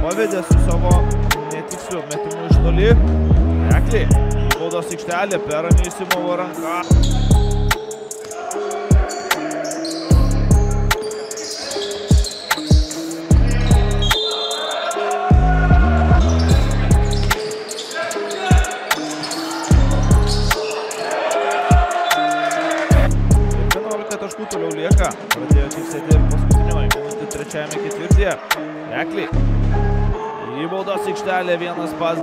Pavedė su savo netiksliu metimu iš toli. Rekli, baudos aikštelė, Pera neįsimovo ranką. Ir 11 taškų toliau lieka. Pradėjo tiksėti paskutinioji minutė trečiajame ketvirtyje. Rekli. Į baudos aikštelę vienas pas.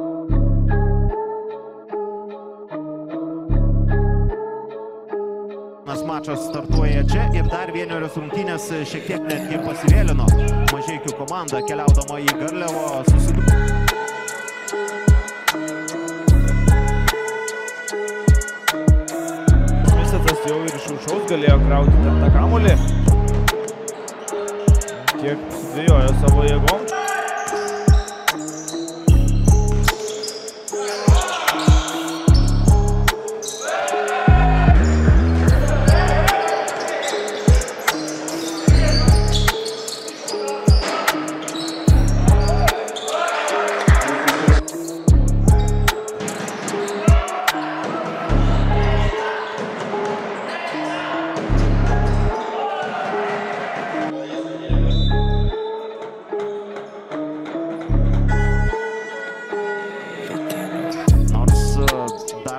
Mačas startuoja čia ir dar vienerios rungtynės šiek tiek netgi pasivėlino. Mažeikių komanda keliaudama į Garliavo susidūrė. Misetas jau ir iš viršaus galėjo krauti ten tą kamuolį. Kiek dviejojo savo jėgom.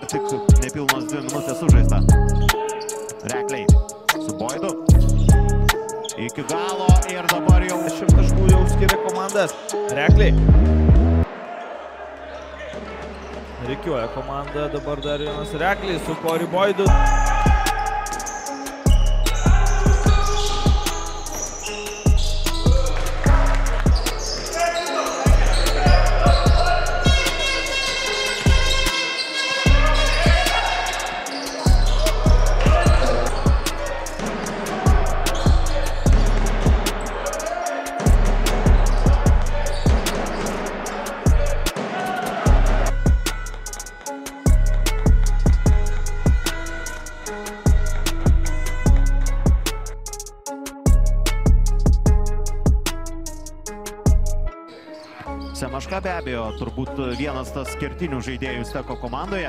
Tik nepilnos 2 minutės sužaista. Rekliai su Boydu. Iki galo ir dabar jau 10 taškų jau skiria komandas. Rekliai. Rikiuoja komanda, dabar dar vienas Rekliai su Corey Boydu. Semaška be abejo, turbūt vienas tas kertinių žaidėjų Steko komandoje.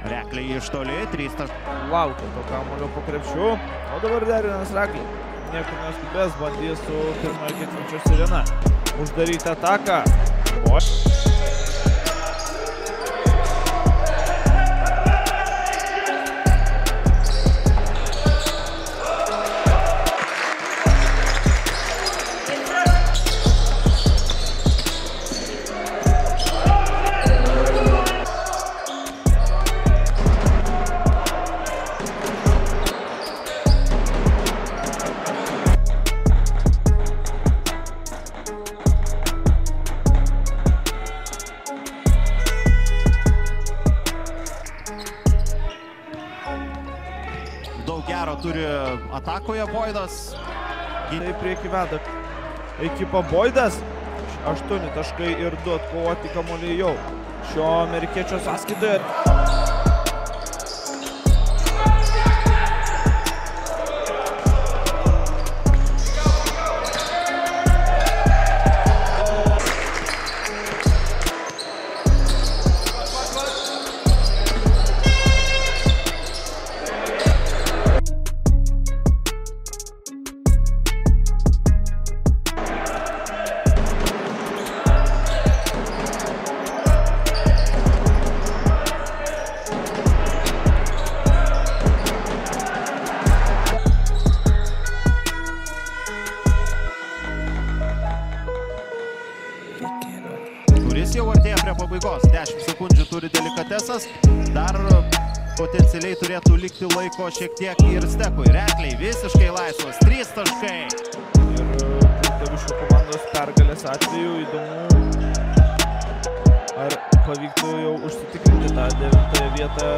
Rekliai iš toli, 3 taškai. Laukia to kamuolio po krepšiu, o dabar dar vienas Rekliai. Niekur neskubės, bandys su pirmojo ketvirčio sirena uždaryti ataką. Daug gero turi atakoje Boydas. Tai prieki veda ekipa Boydas. 8 taškai ir 2 atkovoti kamuoliai jau šio amerikiečio sąskaitoje. Kuris jau artėja prie pabaigos. 10 sekundžių turi delikatesas. Dar potencialiai turėtų likti laiko šiek tiek ir Stekui. Rekliai visiškai laisvas. 3 taškai. Ir Taviškių komandos pergalės atveju įdomu, ar pavyktų jau užsitikrinti tą 9 vietą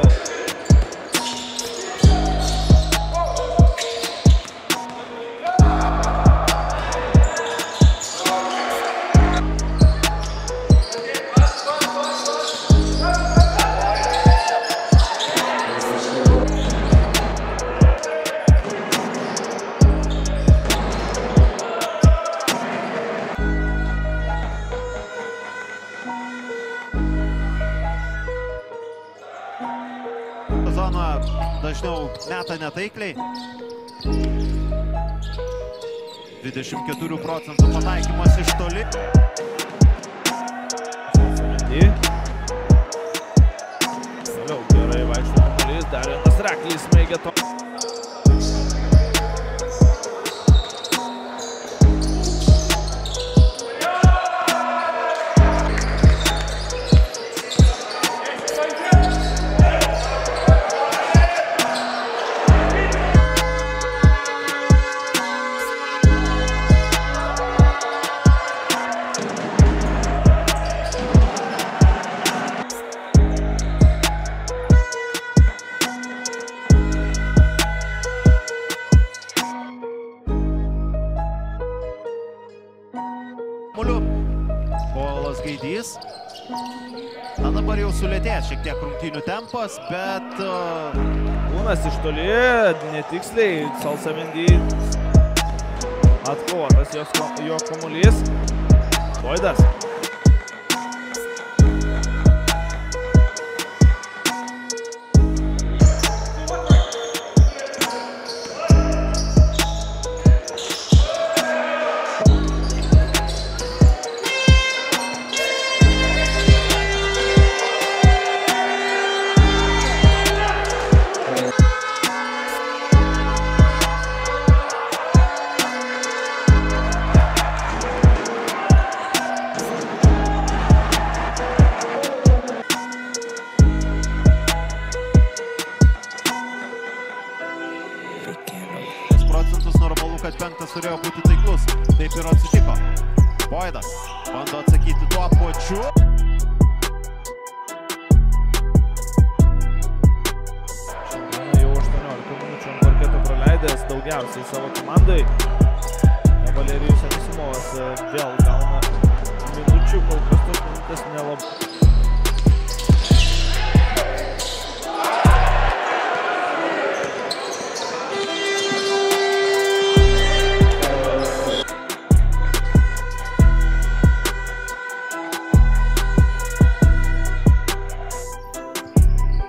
dažniau meta netaikliai. 24% pataikymas iš toli. Toliau gerai vaikšto kamuolys, dar vienas Reklis smeigia to. Povilas Gaidys. Na dabar jau sulėtės šiek tiek rungtynių tempas, bet... Kūnas iš toli, netiksliai, Salsamendy atkovotas jo kamuolys. Boydas. Normalu, kad penktas turėjo būti taiklus. Taip ir atsitiko. Boydas bando atsakyti tuo pačiu. Šiandien jau 18 minučių ant parketo praleidęs daugiausiai savo komandai. Valerijus Anisimovas vėl gauna minučių, kol kas tos minutės nelabai.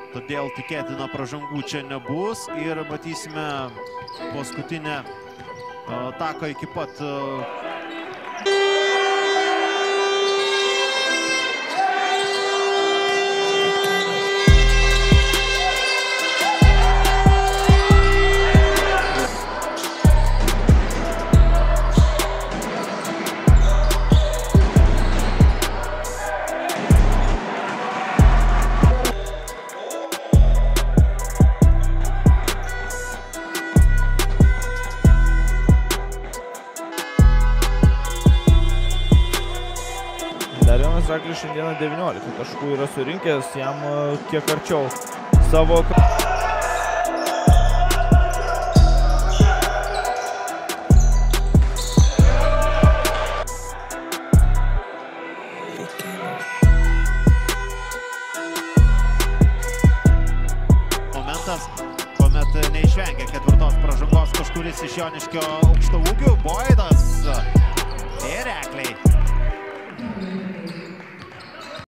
Todėl tikėtina pražangų čia nebus ir matysime paskutinę taką iki pat Reklis šiandieną 19 taškų yra surinkęs, jam kiek arčiau savo... Momentas, kuomet neišvengia ketvirtos pražangos kažkuris iš Joniškio aukšto ūgių. Boyd